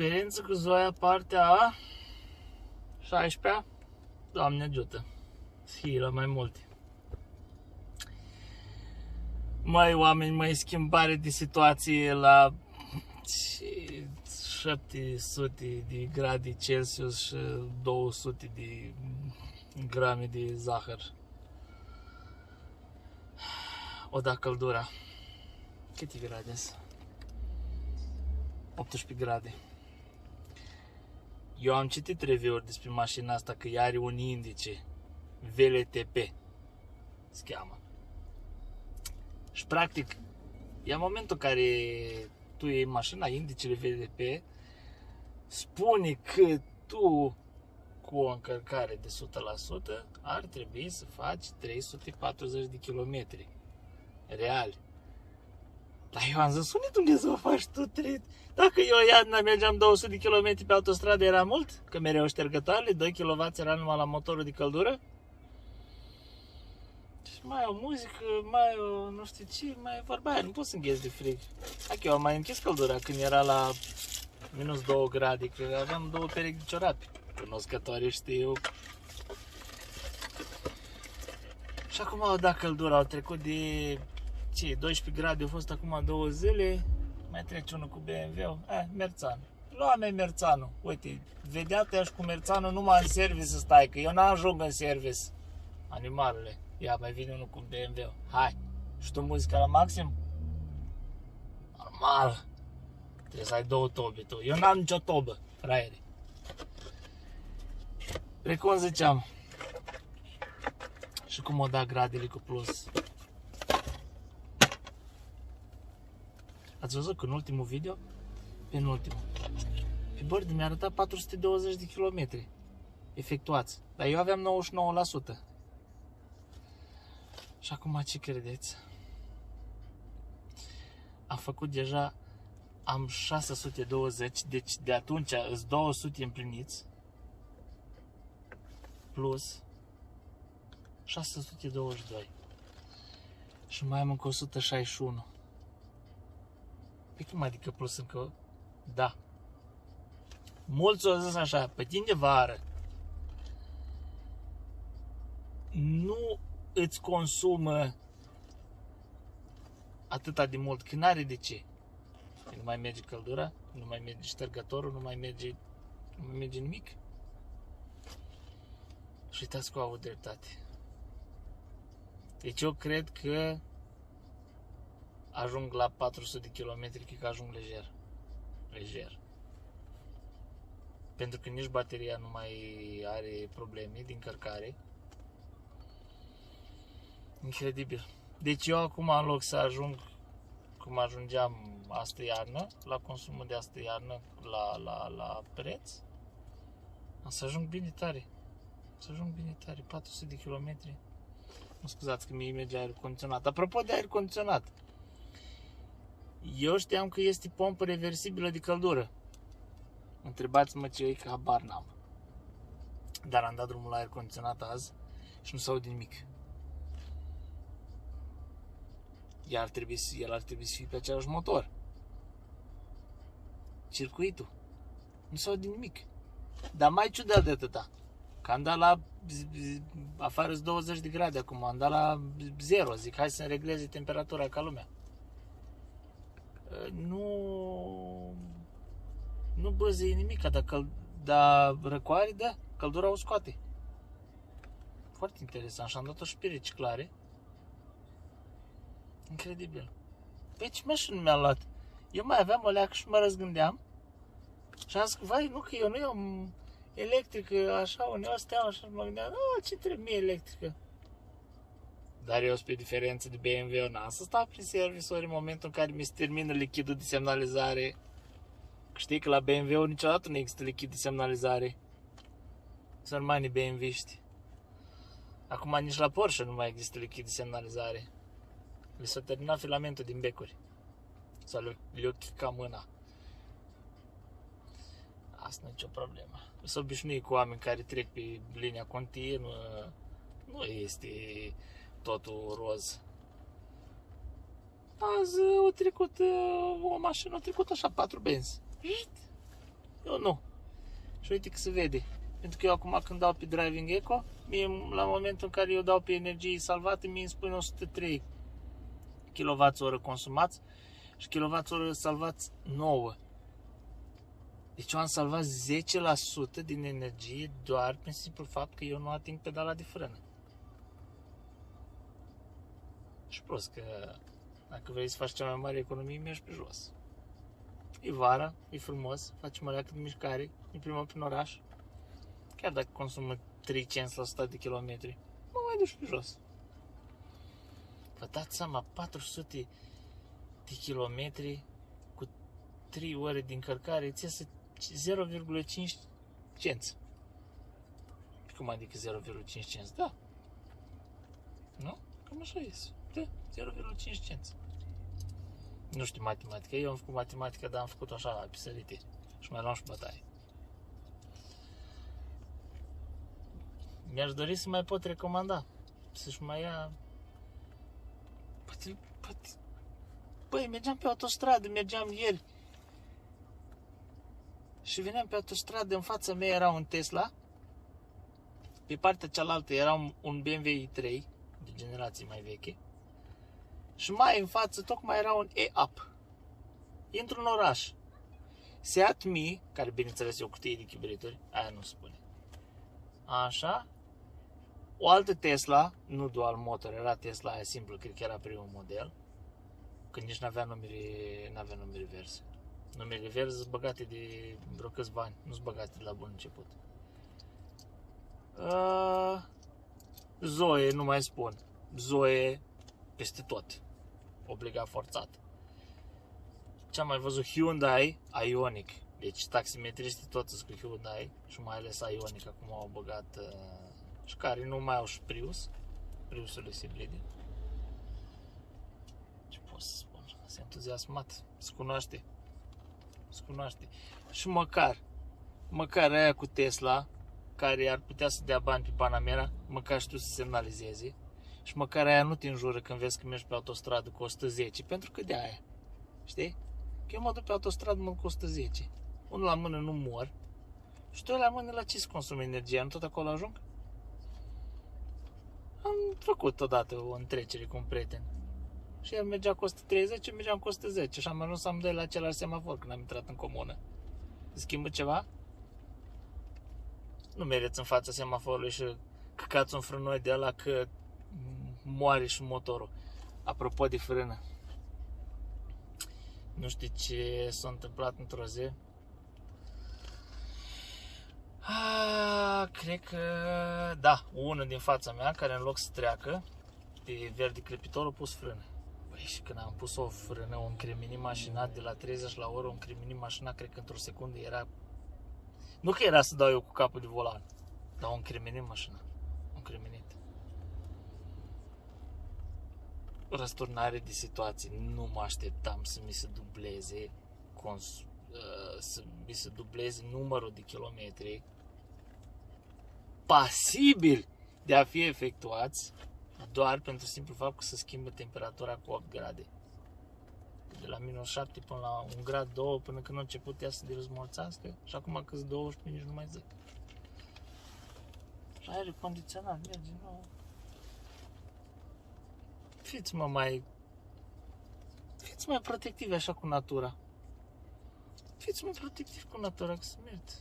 experiență cu Zoia, partea a 16-a. Doamne ajută. Sfiră mai multe. Măi, oameni, mai schimbare de situație la 700 de grade Celsius și 200 de grame de zahăr. O da căldura. Câte grade sunt? 18 grade. Eu am citit review-uri despre mașina asta, că ea are un indice VLTP se cheamă. Și practic e în momentul în care tu iei mașina, indicele VLTP spune că tu cu o încărcare de 100% ar trebui să faci 340 de kilometri reali. Dar eu am zis, unde Dumnezeu faci tu 3? Dacă eu mergeam 200 de km pe autostradă, era mult? Că mereu ștergătoarele, 2 kW era numai la motorul de căldură? Și mai o muzică, mai o nu știu ce, mai vorba aia, nu pot să îngheț de frig. Hai că eu am mai închis căldura când era la minus 2 grade, că aveam 2 perechi de ciorapi. Cunoscătorii știu. Și acum au dat căldura, au trecut de 12 grade, au fost acum 2 zile. Mai trece unul cu BMW-ul. Merțan. Luame Merțanul. Uite, vedeate și cu Merțanul numai în service să stai, că eu n-ajung în service. Animalele. Ia, mai vine unul cu BMW-ul. Hai. Și tu muzica la maxim? Normal. Trebuie să ai 2 tobe tu. Eu n-am nicio tobă, fraiere. Precum ziceam. Și cum o da gradele cu plus. Ați văzut că în ultimul video, penultimul, pe bord mi-a arătat 420 de kilometri efectuați, dar eu aveam 99%. Și acum ce credeți? Am făcut deja, am 620, deci de atunci îs 200 împliniți, plus 622. Și mai am încă 161. Păi cum adică plus încă? Da. Mulți au zis așa, pe tine vară nu îți consumă atâta de mult, că n-are de ce. Nu mai merge căldura, nu mai merge ștergătorul, nu mai merge nimic. Și uitați că au avut dreptate. Deci eu cred că ajung la 400 de km, cred că ajung lejer. Lejer. Pentru că nici bateria nu mai are probleme din încărcare. Incredibil. Deci eu acum, în loc să ajung cum ajungeam astă iarnă, la consumul de astă iarnă, la preț, am să ajung bine tare. Să ajung bine tare, 400 de km. Nu scuzați că mie merge aer condiționat. Apropo de aer condiționat, eu știam că este pompă reversibilă de căldură. Întrebați-mă ce e, că habar n-am. Dar am dat drumul la aer condiționat azi și nu se aude nimic. El ar trebui să fie pe același motor. Circuitul. Nu se aude nimic. Dar mai ciudat de atâta. Că am dat la afară 20 de grade acum, am dat la 0. Zic, hai să-mi regleze temperatura ca lumea. Nu băzăie nimic, dar răcoare, da, căldura o scoate. Foarte interesant. Și am dat-o și pe reciclare. Incredibil. Păi ce mașină mi-a luat? Eu mai aveam o leacă și mă răzgândeam. Și am zis, vai, nu, că eu nu am electrică, așa, uneori steam, așa, mă gândeam, ce trebuie mie electrică? Dar eu, spre diferență de BMW, n-am să stau prin servisori în momentul în care mi se termină lichidul de semnalizare. Știi că la BMW niciodată nu există lichid de semnalizare. Sărmanii BMW-ști. Acum nici la Porsche nu mai există lichid de semnalizare. Le s-a terminat filamentul din becuri. Sau le-o chica mâna. Asta nu e nicio problemă. S-a obișnuit cu oameni care trec pe linia continuă. Nu este totul roz. Azi o mașină a trecut așa 4 benzi. Eu nu. Și uite că se vede. Pentru că eu acum când dau pe Driving Eco, mie, la momentul în care eu dau pe energie salvată, mie îmi spune 103 kWh consumați și kWh salvați 9. Deci eu am salvat 10% din energie doar prin simplu fapt că eu nu ating pedala de frână. Și prost că dacă vrei să faci cea mai mare economie, mergi pe jos. E vara, e frumos, faci măreacă de mișcare, ne plimbăm prin oraș. Chiar dacă consumă 3 cenți la 100 de kilometri, mă mai duci pe jos. Vă dați seama, 400 de kilometri cu 3 ore de încărcare, ți iese 0,5 cenți. Cum adică 0,5 cenți? Da. Nu? Cam așa iese. Da, 0,5 cenți. Nu știu matematică, eu am făcut matematică, dar am făcut așa la pisărite și mai luam și bătaie. Mi-aș dori să mai pot recomanda, să-și mai ia... Băi, mergeam pe autostradă, mergeam ieri și veneam pe autostradă, în fața mea era un Tesla, pe partea cealaltă era un BMW i3 de generație mai veche și mai în față tocmai era un E-Up. Intru în oraș. Seat Mii, care bineînțeles e o cutie de chibrituri, aia nu spune. Așa. O altă Tesla, nu dual motor, era Tesla aia simplu, cred că era primul model. Când nici n-avea numere verzi. Numerele verzi sunt băgate de vreo câțiva ani, nu sunt băgate de la bun început. Zoe, nu mai spun. Zoe peste tot. Obligat forțat. Ce-am mai văzut? Hyundai Ioniq. Deci taximetriștii toți sunt cu Hyundai și mai ales Ioniq acum au băgat și care nu mai au și Prius. Priusurile se blide. Ce pot să spun? S-a entuziasmat. Se cunoaște. Și măcar aia cu Tesla, care ar putea să dea bani pe Panamera, măcar știu să semnalizeze. Și măcar aia nu te înjură când vezi că mergi pe autostradă cu 110, pentru că de aia. Știi? Că eu mă duc pe autostradă, mă duc cu 110. Unul la mână nu mor. Și doi la mână la ce se consumă energia? Nu tot acolo ajung? Am făcut odată o întrecere cu un prieten. Și el mergea cu 130, eu mergeam cu 110 și am ajuns să am doi la același semafor când am intrat în comună. Se schimbă ceva? Nu meriți în fața semaforului și căcați un frânoi de ăla că moare și motorul. Apropo de frână. Nu știu ce s-a întâmplat într-o zi. Cred că da, unul din fața mea care în loc să treacă pe verde crepitor a pus frână. Băi, și când am pus o frână, o încremeni mașina de la 30 la oră, o încremeni mașina, cred că într-o secundă era... Nu că era să dau eu cu capul de volan, dar o încremeni mașina. O încremenit. Răsturnare de situații. Nu mă așteptam să mi se dubleze numărul de kilometri pasibil de a fi efectuați doar pentru simplu fapt că se schimbă temperatura cu 8 grade. De la minus 7 până la 1 grad 2 până când a început ea să dezmorțească și acum că 12 nici nu mai zic. Și aer condiționat, merge, nu... Fiți mai protectivi așa cu natura. Fiți mai protectivi cu natura, că se merge.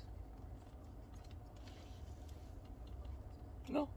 Nu?